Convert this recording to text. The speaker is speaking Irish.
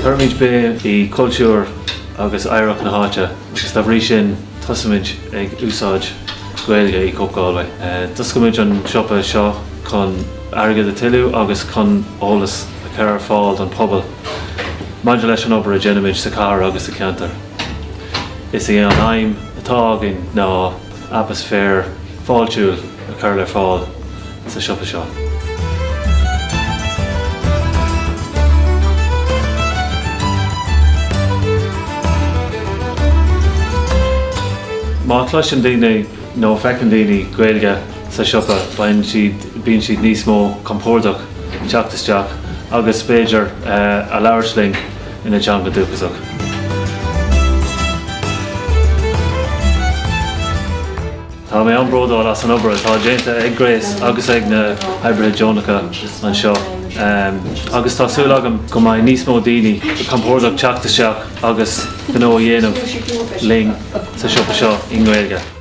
Tuirmid bé I cultúr agus éireach na háite, agus tá bhrí sin tosamid ag úsáid Gaeilge I Cóp Galway. Tuscamid an siopa seo chun airgid a tiilú agus chun ólas a ceir ar fáil an pobl. Maidir leis an obair a déanamid sa cara agus sa ceantar. Is é an aim atá agin ná atmosfér fáiltiúil a ceir ar fáil sa siopa seo. Má chluiseann daoine nó feiceann daoine Gaeilge sa siopa bíonn siad níos mó compordach teachtasteach agus spéidir a leabharsling ina teanga dúchasach. Tá mé an bródáil as an obair tá déanta ag gréas agus ag na hybrid Jonacha an seo. Agus tá súil agam go mbeidh níos mó daoine compordach teachtasteach agus gnó a dhéanamh ling sa siopa seo in Gaeilge.